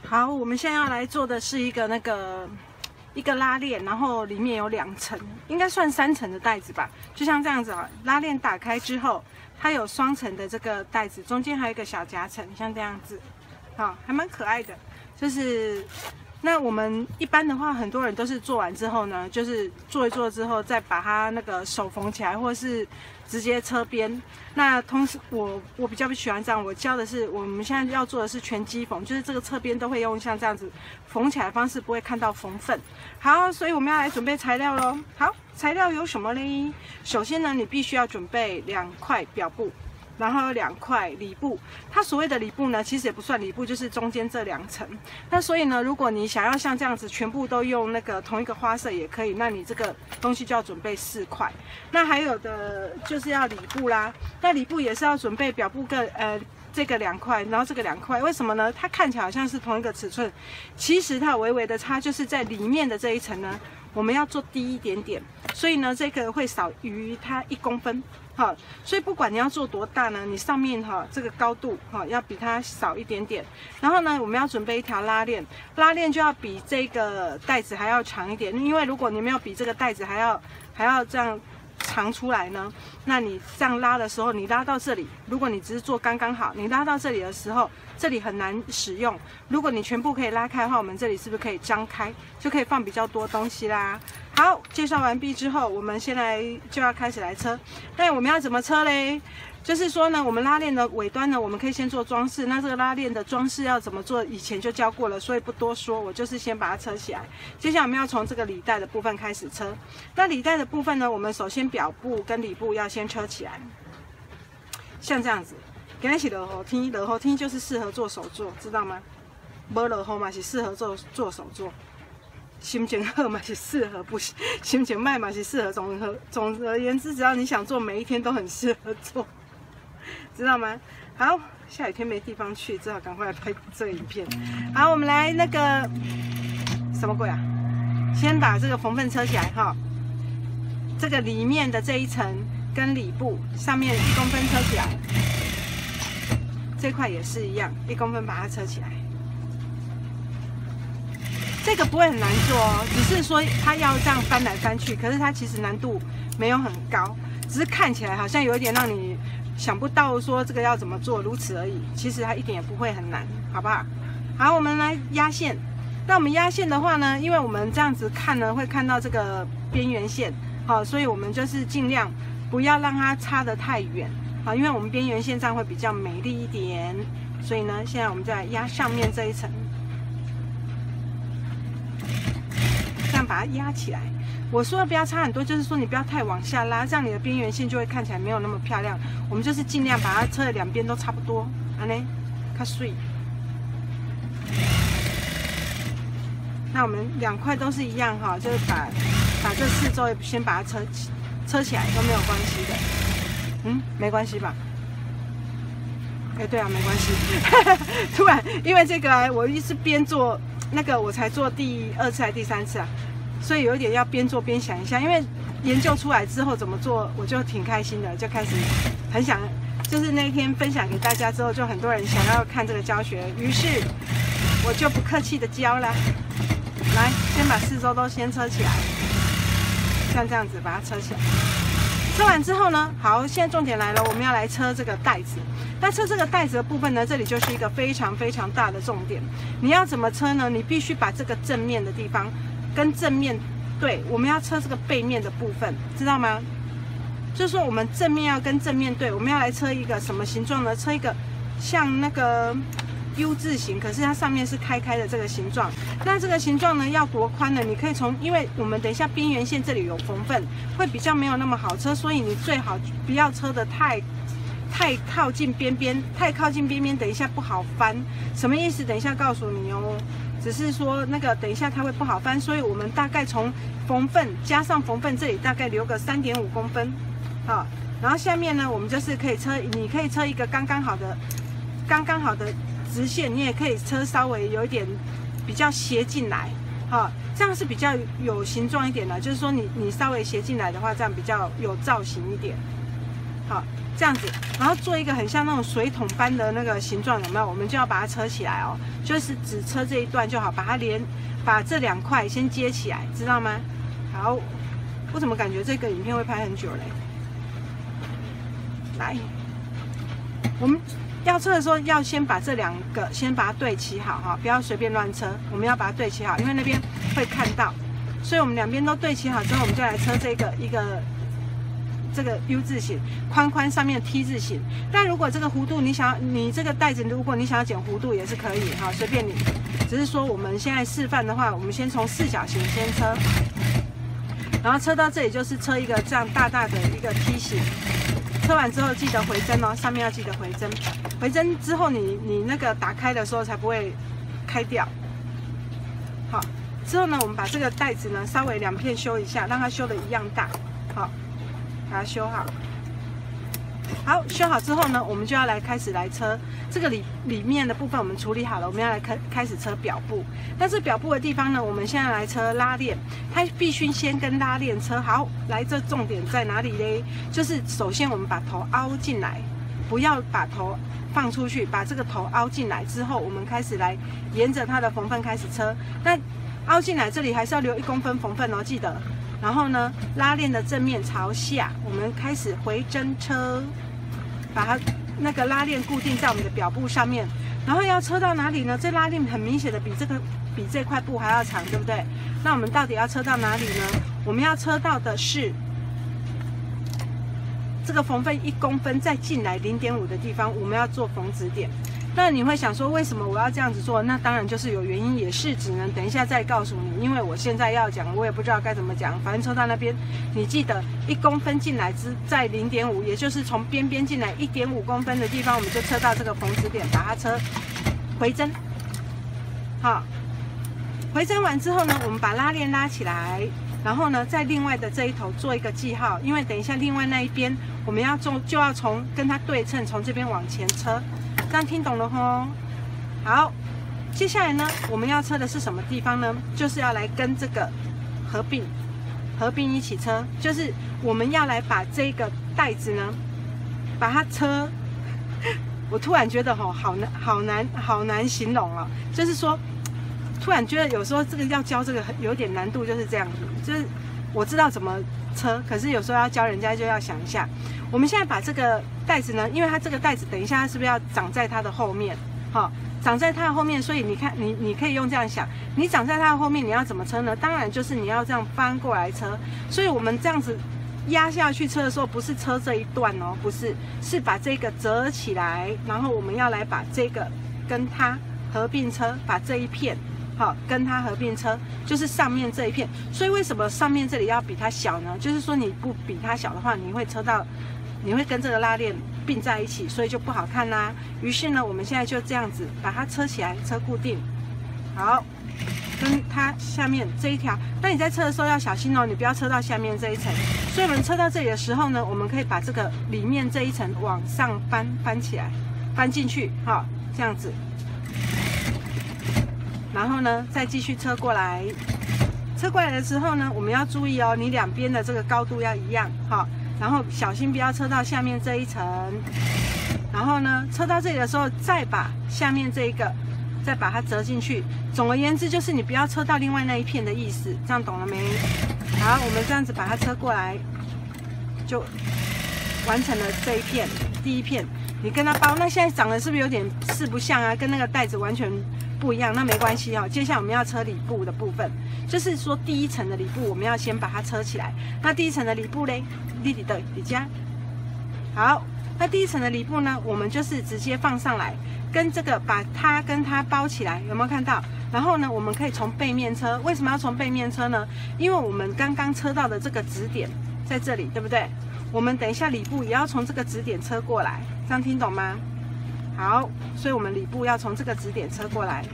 好，我们现在要来做的是一个一个拉链，然后里面有2层，应该算3层的袋子吧，就像这样子啊。拉链打开之后，它有双层的这个袋子，中间还有一个小夹层，像这样子，好，还蛮可爱的。就是那我们一般的话，很多人都是做完之后呢，就是做一做之后，再把它那个手缝起来，或是直接车边。那同时我比较不喜欢这样，我教的是我们现在要做的是全机缝，就是这个侧边都会用像这样子缝起来的方式，不会看到缝缝。好，所以我们要来准备材料咯。好，材料有什么嘞？首先呢，你必须要准备2块表布。然后有2块里布，它所谓的里布呢，其实也不算里布，就是中间这2层。那所以呢，如果你想要像这样子全部都用那个同一个花色也可以，那你这个东西就要准备4块。那还有的就是要里布啦，那里布也是要准备表布这个2块，然后这个2块，为什么呢？它看起来好像是同一个尺寸，其实它有微微的差，就是在里面的这一层呢，我们要做低一点点，所以呢，这个会少于它1公分。好，所以不管你要做多大呢，你上面这个高度要比它少一点点。然后呢，我们要准备一条拉链，拉链就要比这个带子还要长一点，因为如果你没有比这个带子还要这样长出来呢，那你这样拉的时候，你拉到这里，如果你只是做刚刚好，你拉到这里的时候，这里很难使用。如果你全部可以拉开的话，我们这里是不是可以张开，就可以放比较多东西啦？好，介绍完毕之后，我们现在就要开始来车。那我们要怎么车嘞？就是说呢，我们拉链的尾端呢，我们可以先做装饰。那这个拉链的装饰要怎么做，以前就教过了，所以不多说。我就是先把它车起来。接下来我们要从这个里带的部分开始车。那里带的部分呢，我们首先表布跟里布要先车起来，像这样子。今天是落雨天，落雨天就是适合做手作，知道吗？没落雨嘛是适合做手作。心情好嘛是适合，不心情坏嘛是适合。总而言之，只要你想做，每一天都很适合做，知道吗？好，下雨天没地方去，只好赶快来拍这个影片。好，我们来那个什么鬼啊？先把这个缝缝车起来哈。这个里面的这一层跟里部上面1公分车起来，这块也是一样，1公分把它车起来。这个不会很难做哦，只是说它要这样翻来翻去，可是它其实难度没有很高，只是看起来好像有一点让你想不到说这个要怎么做，如此而已。其实它一点也不会很难，好不好？好，我们来压线。那我们压线的话呢，因为我们这样子看呢，会看到这个边缘线，好，所以我们就是尽量不要让它插得太远，好，因为我们边缘线这样会比较美丽一点。所以呢，现在我们就来压上面这一层。把它压起来。我说的不要差很多，就是说你不要太往下拉，这样你的边缘线就会看起来没有那么漂亮。我们就是尽量把它车的2边都差不多，安呢，较水。那我们2块都是一样哈，就是把这4周先把它车起来都没有关系的。没关系吧？对啊，没关系。突然因为这个我一直边做那个，我才做第2次还是第3次啊。所以有一点要边做边想一下，因为研究出来之后怎么做，我就挺开心的，就开始很想，就是那一天分享给大家之后，就很多人想要看这个教学，于是我就不客气的教了。来，先把4周都先车起来，像这样子把它车起来。车完之后呢，好，现在重点来了，我们要来车这个带子。那车这个带子的部分呢，这里就是一个非常非常大的重点。你要怎么车呢？你必须把这个正面的地方跟正面对，我们要车这个背面的部分，知道吗？就是说我们正面要跟正面对，我们要来车一个什么形状呢？车一个像那个 U 字形，可是它上面是开的这个形状。那这个形状呢要多宽呢？你可以从，因为我们等一下边缘线这里有缝缝，会比较没有那么好车，所以你最好不要车的太靠近边边，太靠近边边，等一下不好翻。什么意思？等一下告诉你哦。只是说那个等一下它会不好翻，所以我们大概从缝缝加上缝缝这里大概留个3.5公分，好，然后下面呢我们就是可以车，你可以车一个刚刚好的直线，你也可以车稍微有一点比较斜进来，好，这样是比较有形状一点的，就是说你稍微斜进来的话，这样比较有造型一点。好，这样子，然后做一个很像那种水桶般的那个形状，有没有？我们就要把它车起来哦，就是只车这一段就好，把这2块先接起来，知道吗？好，我怎么感觉这个影片会拍很久嘞？来，我们要车的时候要先把这2个先把它对齐好哈，不要随便乱车，我们要把它对齐好，因为那边会看到，所以我们2边都对齐好之后，我们就来车这个 U 字形，宽上面 T 字形。但如果这个弧度你这个带子，如果你想要剪弧度也是可以哈，随便你。只是说我们现在示范的话，我们先从4角形先车，然后车到这里就是车一个这样大的一个 T 形。车完之后记得回针哦，上面要记得回针。回针之后你那个打开的时候才不会开掉。好，之后呢，我们把这个带子呢稍微2片修一下，让它修的一样大。好，把它修好。好，修好之后呢，我们就要开始来车这个里面的部分，我们处理好了，我们要来开始车表布。但是表布的地方呢，我们现在来车拉链，它必须先跟拉链车好。来，这重点在哪里嘞？就是首先我们把头凹进来，不要把头放出去，把这个头凹进来之后，我们开始来沿着它的缝缝开始车。那凹进来这里还是要留1公分缝缝哦，记得。然后呢，拉链的正面朝下，我们开始回针车，把它那个拉链固定在我们的表布上面。然后要车到哪里呢？这拉链很明显的比这块布还要长，对不对？那我们到底要车到哪里呢？我们要车到的是这个缝缝1公分再进来0.5的地方，我们要做缝指点。那你会想说，为什么我要这样子做？那当然就是有原因，也是只能等一下再告诉你，因为我现在要讲，我也不知道该怎么讲。反正车到那边，你记得1公分进来在0.5，也就是从边边进来1.5公分的地方，我们就车到这个缝指点，把它车回针。好，回针完之后呢，我们把拉链拉起来，然后呢，在另外的这一头做一个记号，因为等一下另外那一边我们就要跟它对称，从这边往前车。这样听懂了吼？好，接下来呢，我们要车的是什么地方呢？就是要来跟这个合并一起车，就是我们要来把这个带子呢，把它车。我突然觉得好难形容哦，就是说，突然觉得有时候这个要教这个有点难度，就是这样子，就是我知道怎么车，可是有时候要教人家就要想一下。我们现在把这个带子呢，因为它这个带子等一下它是不是要长在它的后面？好，长在它的后面，所以你看你可以用这样想，你长在它的后面，你要怎么车呢？当然就是你要这样翻过来车。所以我们这样子压下去车的时候，不是车这一段哦，不是，是把这个折起来，然后我们要来把这个跟它合并车，把这一片。好，跟它合并车就是上面这一片，所以为什么上面这里要比它小呢？就是说你不比它小的话，你会跟这个拉链并在一起，所以就不好看啦。于是呢，我们现在就这样子把它车起来，车固定。好，跟它下面这一条，那你在车的时候要小心哦，你不要车到下面这一层。所以我们车到这里的时候呢，我们可以把这个里面这一层往上翻起来，翻进去，好，这样子。然后呢，再继续车过来。车过来的时候呢，我们要注意哦，你2边的这个高度要一样，好，然后小心不要车到下面这一层。然后呢，车到这里的时候，再把下面这一个，再把它折进去。总而言之，就是你不要车到另外那一片的意思，这样懂了没？好，我们这样子把它车过来，就完成了这一片，第一片。你跟它包，那现在长得是不是有点四不像啊？跟那个带子完全不一样，那没关系哦。接下来我们要车里布的部分，就是说第一层的里布，我们要先把它车起来。那第一层的里布嘞，弟家。好，那第一层的里布呢，我们就是直接放上来，跟这个把它跟它包起来，有没有看到？然后呢，我们可以从背面车。为什么要从背面车呢？因为我们刚刚车到的这个指点在这里，对不对？我们等一下里布也要从这个指点车过来，这样听懂吗？好，所以我们里布要从这个指点车过来。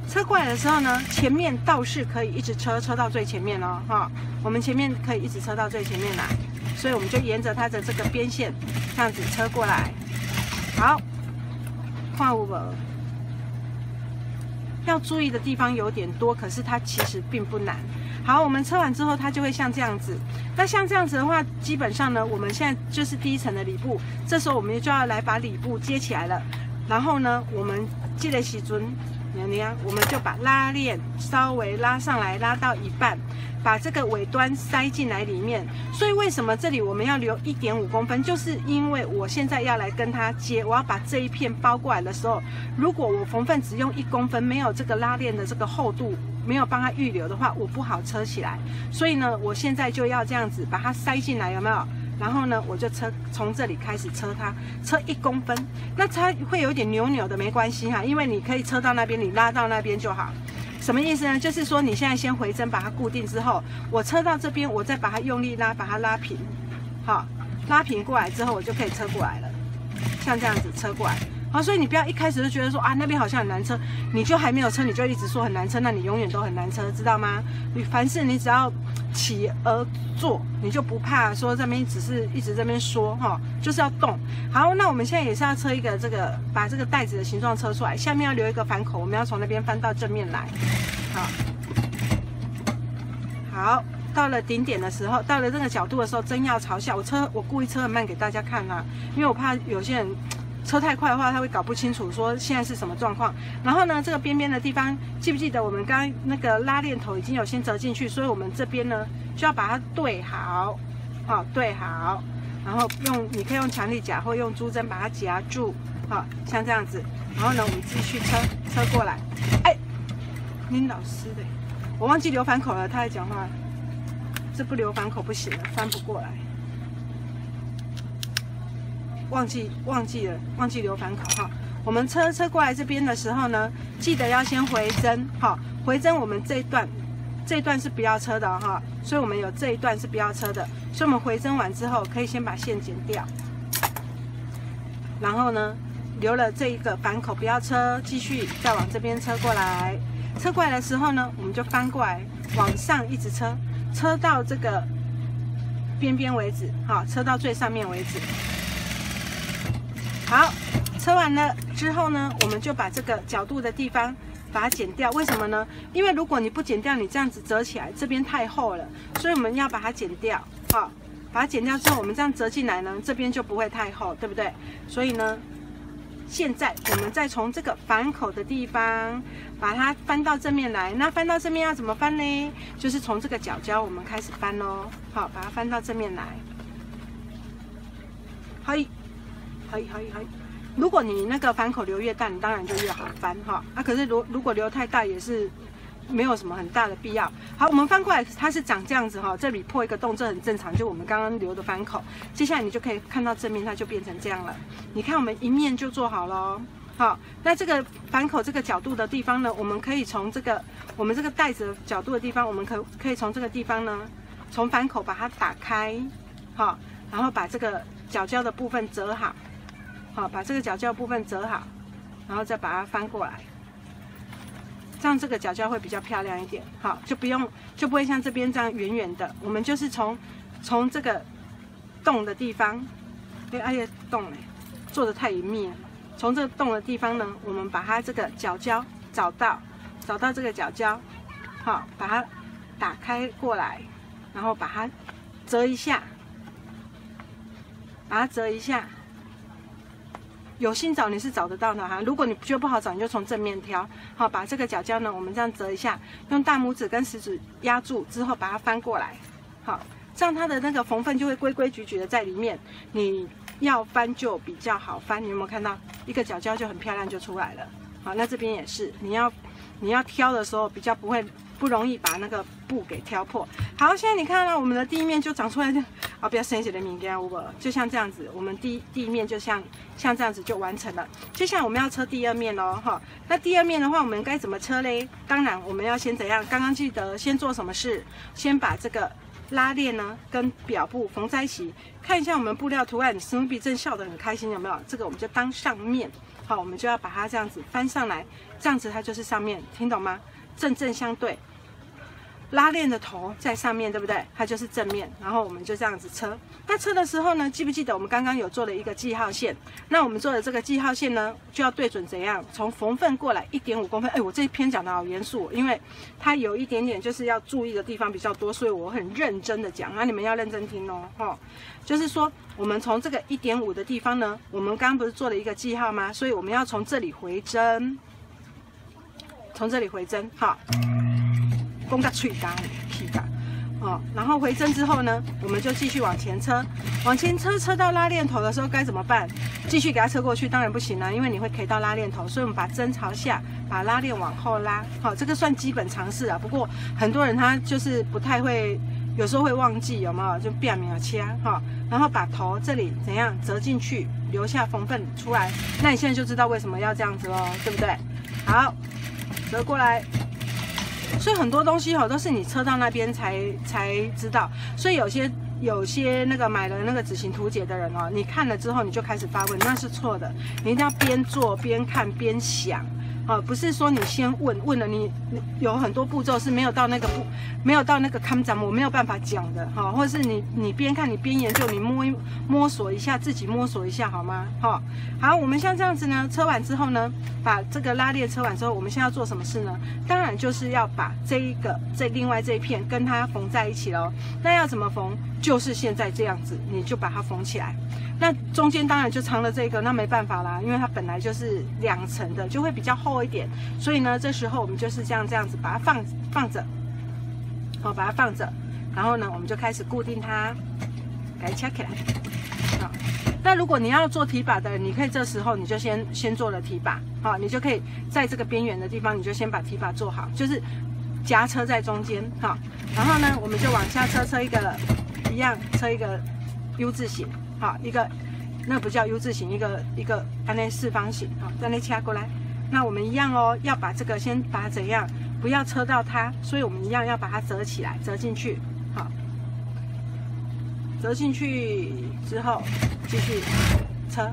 车过来的时候呢，前面倒是可以一直车到最前面哦，哈，我们前面可以一直车到最前面来，所以我们就沿着它的这个边线这样子车过来。好，换5要注意的地方有点多，可是它其实并不难。好，我们车完之后，它就会像这样子。那像这样子的话，基本上呢，我们现在就是第一层的里部，这时候我们就要来把里部接起来了。然后呢，我们这个时阵，你看，我们就把拉链稍微拉上来，拉到一半，把这个尾端塞进来里面。所以为什么这里我们要留1.5公分？就是因为我现在要来跟它接，我要把这一片包过来的时候，如果我缝份只用1公分，没有这个拉链的这个厚度，没有帮它预留的话，我不好车起来。所以呢，我现在就要这样子把它塞进来，有没有？然后呢，我就从这里开始车它，车1公分。那它会有点扭扭的，没关系哈，因为你可以车到那边，你拉到那边就好。什么意思呢？就是说你现在先回针把它固定之后，我车到这边，我再把它用力拉，把它拉平，好，拉平过来之后，我就可以车过来了，像这样子车过来。好，所以你不要一开始就觉得说啊那边好像很难车，你就还没有车你就一直说很难车，那你永远都很难车，知道吗？你凡事你只要起而做，你就不怕说这边只是一直这边说哈，就是要动。好，那我们现在也是要车一个这个，把这个带子的形状车出来，下面要留一个反口，我们要从那边翻到正面来。好，到了顶点的时候，到了这个角度的时候，针要朝下。我故意车很慢给大家看啦，因为我怕有些人车太快的话，他会搞不清楚说现在是什么状况。然后呢，这个边边的地方，记不记得我们刚刚那个拉链头已经有先折进去，所以我们这边呢就要把它对好，对好，然后你可以用强力夹或用珠针把它夹住，像这样子。然后呢，我们继续车过来。哎，林老师的，我忘记留反口了，他在讲话，这不留反口不行了，翻不过来。忘记留反口哈。我们车过来这边的时候呢，记得要先回针，回针我们这一段是不要车的哈，所以我们有这一段是不要车的，所以我们回针完之后可以先把线剪掉，然后呢留了这一个反口不要车，继续再往这边车过来，车过来的时候呢，我们就翻过来往上一直车到这个边边为止，车到最上面为止。好，车完了之后呢，我们就把这个角度的地方把它剪掉。为什么呢？因为如果你不剪掉，你这样子折起来，这边太厚了，所以我们要把它剪掉。把它剪掉之后，我们这样折进来呢，这边就不会太厚，对不对？所以呢，现在我们再从这个反口的地方把它翻到正面来。那翻到正面要怎么翻呢？就是从这个角角我们开始翻咯。好，把它翻到正面来。可以。如果你那个反口留越大，你当然就越好翻哈。可是如果留太大也是没有什么很大的必要。好，我们翻过来，它是长这样子哈，这里破一个洞，这很正常，就我们刚刚留的反口。接下来你就可以看到正面，它就变成这样了。你看我们一面就做好了。好，那这个反口这个角度的地方呢，我们可以从我们这个带子的角度的地方，我们可以从这个地方呢，从反口把它打开，好，然后把这个角角的部分折好。好，把这个角角部分折好，然后再把它翻过来，这样这个角角会比较漂亮一点。好，就不会像这边这样圆圆的。我们就是从这个洞的地方，哎呀洞哎，做得太隐秘了。从这个洞的地方呢，我们把它这个角角找到这个角角，好，把它打开过来，然后把它折一下，有心找你是找得到的哈，如果你觉得不好找，你就从正面挑。好，把这个角角呢，我们这样折一下，用大拇指跟食指压住之后，把它翻过来。好，这样它的那个缝份就会规规矩矩的在里面，你要翻就比较好翻。你有没有看到一个角角就很漂亮就出来了？好，那这边也是，你要挑的时候比较不容易把那个布给挑破。好，现在你看到我们的第一面就长出来的。不要生写的物件有无？就像这样子，我们第一面就像这样子就完成了。接下来我们要车第二面咯，哈。那第二面的话，我们该怎么车嘞？当然我们要先怎样？刚刚记得先做什么事？先把这个拉链呢跟表布缝在一起。看一下我们布料图案，史努比正笑得很开心，有没有？这个我们就当上面。好，我们就要把它这样子翻上来，这样子它就是上面，听懂吗？正正相对。拉链的头在上面，对不对？它就是正面，然后我们就这样子车。那车的时候呢，记不记得我们刚刚有做了一个记号线？那我们做的这个记号线呢，就要对准怎样？从缝份过来1.5公分。哎，我这一篇讲的好严肃，因为它有一点点就是要注意的地方比较多，所以我很认真的讲，那你们要认真听哦。就是说我们从这个1.5的地方呢，我们刚刚不是做了一个记号吗？所以我们要从这里回针，从这里回针，好。公个脆干皮的，然后回针之后呢，我们就继续往前车，往前车，车到拉链头的时候该怎么办？继续给它车过去，当然不行了，因为你会 K 到拉链头，所以我们把针朝下，把拉链往后拉，好，这个算基本常识啊。不过很多人他就是不太会，有时候会忘记，有没有？就变名了切哈，然后把头这里怎样折进去，留下缝份出来。那你现在就知道为什么要这样子喽，对不对？好，折过来。所以很多东西都是你车到那边才知道，所以有些那个买了那个纸型图解的人你看了之后你就开始发问，那是错的，你一定要边做边看边想。不是说你先问了你有很多步骤是没有到那个看展我没有办法讲的或者是你边看你边研究，你摸索一下，自己摸索一下好吗？好，我们像这样子呢，车完之后呢，把这个拉链车完之后，我们现在要做什么事呢？当然就是要把另外这一片跟它缝在一起咯。那要怎么缝？就是现在这样子，你就把它缝起来。那中间当然就藏了这个，那没办法啦，因为它本来就是2层的，就会比较厚一点。所以呢，这时候我们就是这样子把它放着，把它放着，然后呢，我们就开始固定它，给它掐起来。好，那如果你要做提把的，你可以这时候你就先做了提把，你就可以在这个边缘的地方，你就先把提把做好，就是夹车在中间，然后呢，我们就往下车一个一样车一个 U 字形。好，一个那不叫 U 字形，一个按那4方形，好，在那掐过来。那我们一样哦，要把这个先把它怎样，不要车到它，所以我们一样要把它折起来，折进去，好，折进去之后继续车，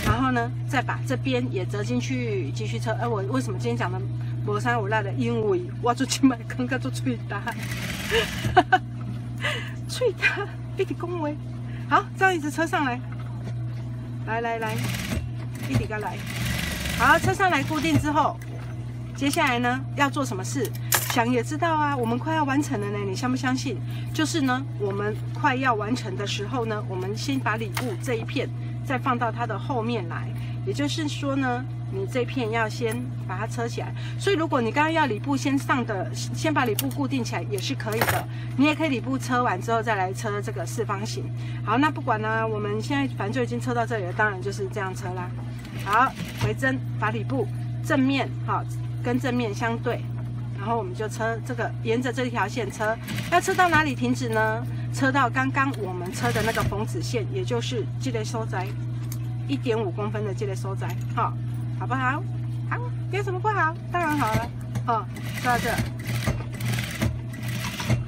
然后呢，再把这边也折进去，继续车。我为什么今天讲的无三无赖的？因为我做今摆感觉做嘴大。脆的，一直恭维。好，这样一直车上来，来，一直个来。好，车上来固定之后，接下来呢要做什么事？想也知道啊，我们快要完成了呢，你相不相信？就是呢，我们快要完成的时候呢，我们先把里布这一片再放到它的后面来，也就是说呢，你这片要先把它车起来。所以如果你刚刚要里布先把里布固定起来也是可以的，你也可以里布车完之后再来车这个4方形。好，那不管呢，我们现在反正就已经车到这里了，当然就是这样车啦。好，回针把里布正面跟正面相对，然后我们就车这个沿着这条线车，要车到哪里停止呢？车到刚刚我们车的那个缝子线，也就是这个所在1.5公分的这个所在，好不好？好，有什么不好？当然好了，车到这，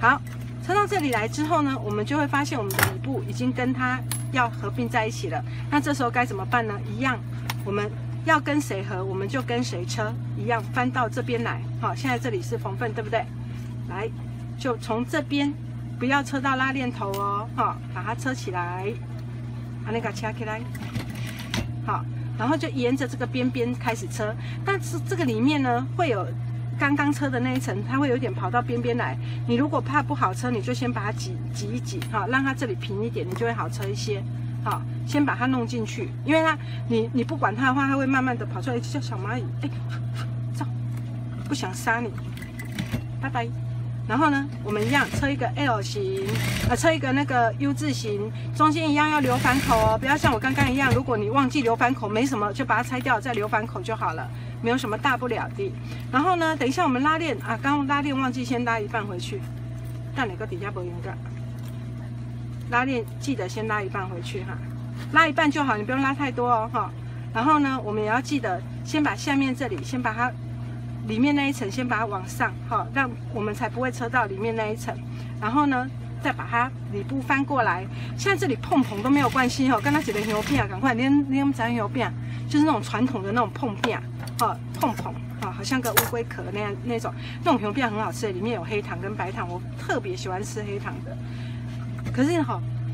好，车到这里来之后呢，我们就会发现我们的里布已经跟它要合并在一起了。那这时候该怎么办呢？一样，我们要跟谁合，我们就跟谁车，一样翻到这边来。好，现在这里是缝份，对不对？来，就从这边不要车到拉链头哦，把它车起来，把那个掐起来，好。然后就沿着这个边边开始车，但是这个里面呢会有刚刚车的那一层，它会有点跑到边边来。你如果怕不好车，你就先把它挤一挤，让它这里平一点，你就会好车一些。好，先把它弄进去，因为你不管它的话，它会慢慢的跑出来，就像小蚂蚁，走，不想杀你，拜拜。然后呢，我们一样车一个 L 型，车一个那个 U 字形，中间一样要留反口哦，不要像我刚刚一样，如果你忘记留反口，没什么，就把它拆掉，再留反口就好了，没有什么大不了的。然后呢，等一下我们拉链啊，刚刚拉链忘记先拉一半回去，但哪个底下不应该？拉链记得先拉一半回去哈，拉一半就好，你不用拉太多哦然后呢，我们也要记得先把下面这里先把它。里面那一层先把它往上，让我们才不会车到里面那一层。然后呢，再把它里部翻过来。现在这里碰碰都没有关系哦，跟它几个油饼，赶快连咱油饼，就是那种传统的那种碰饼，碰碰。好像个乌龟壳那种油饼很好吃，里面有黑糖跟白糖，我特别喜欢吃黑糖的。可是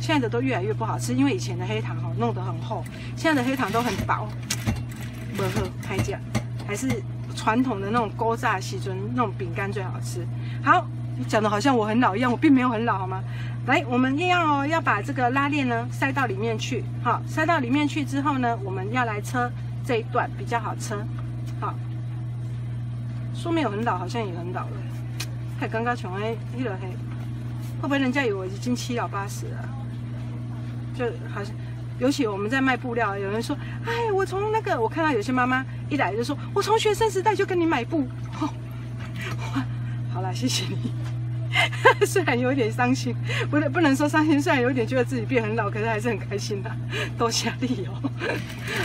现在的都越来越不好吃，因为以前的黑糖弄得很厚，现在的黑糖都很薄，不好拍价，还是传统的那种勾炸西尊那种饼干最好吃。好，讲的好像我很老一样，我并没有很老，好吗？来，我们一样要把这个拉链呢塞到里面去。好，塞到里面去之后呢，我们要来车这一段比较好车。好。说没有很老，好像也很老了。太刚刚穷哎，黑了黑，会不会人家以为我已经7老8十了？就好像，尤其我们在卖布料，有人说，哎，我从我看到有些妈妈一来就说，我从学生时代就跟你买布。好啦，谢谢你。虽然有点伤心，不能说伤心，虽然有点觉得自己变很老，可是还是很开心的，多谢你哦。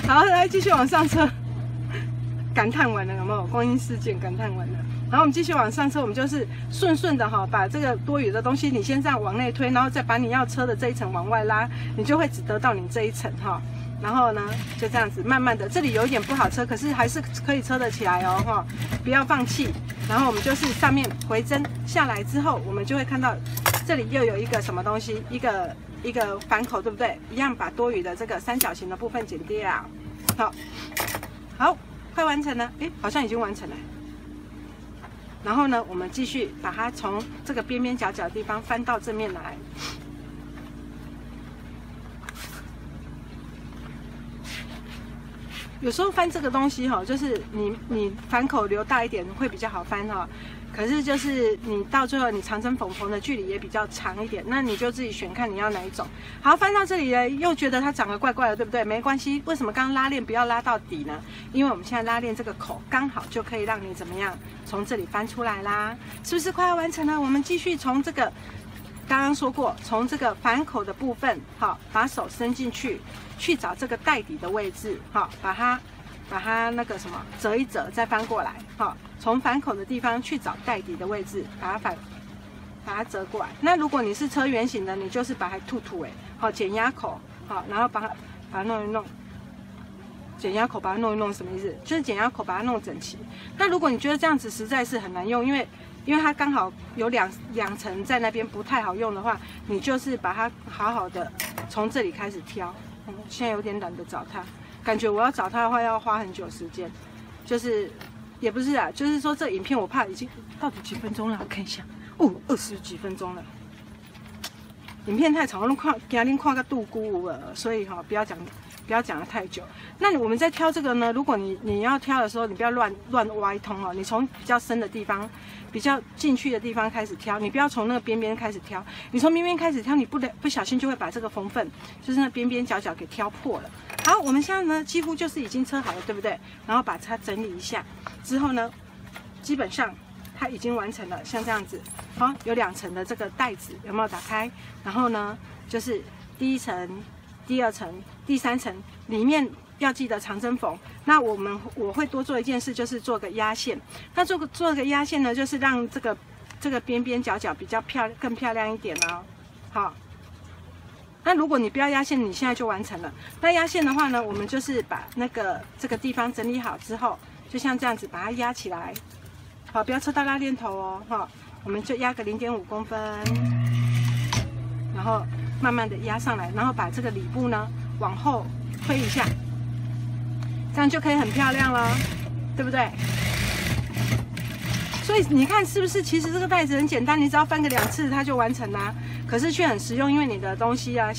好，来继续往上车。感叹完了有没有？光阴似箭，感叹完了。然后我们继续往上车，我们就是顺的把这个多余的东西，你先这样往内推，然后再把你要车的这一层往外拉，你就会只得到你这一层然后呢，就这样子慢慢的，这里有一点不好车，可是还是可以车得起来哦不要放弃。然后我们就是上面回针下来之后，我们就会看到这里又有一个什么东西，一个反口，对不对？一样把多余的这个三角形的部分剪掉。好。快完成了，好像已经完成了。然后呢，我们继续把它从这个边边角角的地方翻到正面来。有时候翻这个东西就是你反口留大一点会比较好翻可是就是你到最后你长针缝缝的距离也比较长一点，那你就自己选看你要哪一种。好，翻到这里呢，又觉得它长得怪怪的，对不对？没关系，为什么刚刚拉链不要拉到底呢？因为我们现在拉链这个口刚好就可以让你怎么样从这里翻出来啦，是不是快要完成了？我们继续从这个刚刚说过，从这个反口的部分，把手伸进去，去找这个带底的位置，把它那个什么折一折，再翻过来，从反口的地方去找带底的位置，把它折过来。那如果你是车圆形的，你就是把它吐减压口，然后把它弄一弄。减压口把它弄一弄什么意思？就是减压口把它弄整齐。那如果你觉得这样子实在是很难用，因为它刚好有两层在那边不太好用的话，你就是把它好好的从这里开始挑。现在有点懒得找它，感觉我要找它的话要花很久时间。就是也不是啊，就是说这影片我怕已经到底几分钟了？我看一下，20几分钟了。影片太长，我今天看个度孤了，所以不要讲得太久。那我们在挑这个呢，如果你要挑的时候，你不要乱挖一通你从比较深的地方、比较进去的地方开始挑，你不要从那个边边开始挑。你从边边开始挑，你不小心就会把这个缝缝，就是那边边角角给挑破了。好，我们现在呢几乎就是已经车好了，对不对？然后把它整理一下之后呢，基本上它已经完成了，像这样子，有2层的这个带子有没有打开？然后呢，就是第1层、第2层、第3层，里面要记得长针缝。那我会多做一件事，就是做个压线。那做个压线呢，就是让这个边边角角比较更漂亮一点哦。好，那如果你不要压线，你现在就完成了。那压线的话呢，我们就是把这个地方整理好之后，就像这样子把它压起来。好，不要车到拉链头哦，我们就压个0.5公分，然后慢慢的压上来，然后把这个里部呢往后推一下，这样就可以很漂亮了，对不对？所以你看是不是？其实这个袋子很简单，你只要翻个2次它就完成啦。可是却很实用，因为你的东西啊、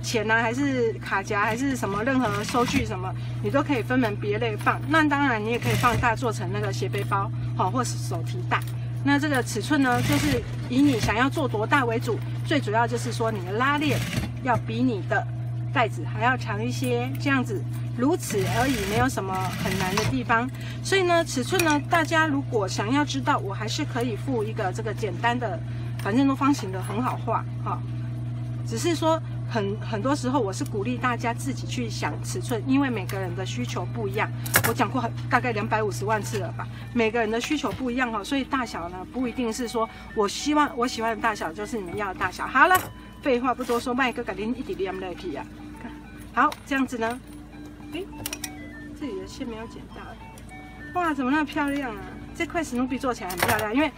钱啊，还是卡夹，还是什么任何收据什么，你都可以分门别类放。那当然你也可以放大做成那个斜背包，或是手提袋。那这个尺寸呢，就是以你想要做多大为主，最主要就是说你的拉链要比你的袋子还要长一些，这样子如此而已，没有什么很难的地方。所以呢，尺寸呢，大家如果想要知道，我还是可以附一个这个简单的，反正都方形的，很好画只是说很多时候我是鼓励大家自己去想尺寸，因为每个人的需求不一样。我讲过大概250万次了吧，每个人的需求不一样哈，所以大小呢不一定是说我喜欢的大小就是你们要的大小。好了，废话不多说，麦哥给您一点点来皮啊。好，这样子呢，诶，这里的线没有剪到，哇，怎么那么漂亮啊？这块史努比做起来很漂亮，因为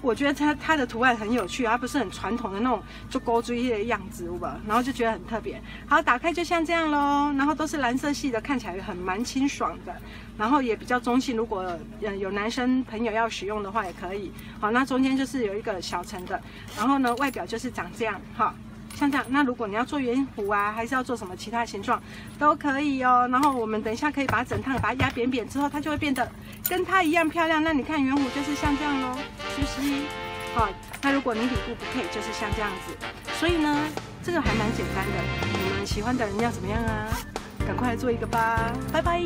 我觉得它的图案很有趣，它不是很传统的那种就勾锥的样子，吧？然后就觉得很特别。好，打开就像这样咯，然后都是蓝色系的，看起来蛮清爽的，然后也比较中性。如果有男生朋友要使用的话也可以。好，那中间就是有一个小层的，然后呢外表就是长这样，哈。像这样，那如果你要做圆弧啊，还是要做什么其他形状，都可以哦。然后我们等一下可以把整趟把它压扁扁之后，它就会变得跟它一样漂亮。那你看圆弧就是像这样咯，是不是？好，那如果你底部不配，就是像这样子。所以呢，这个还蛮简单的。你们喜欢的人要怎么样啊？赶快来做一个吧，拜拜。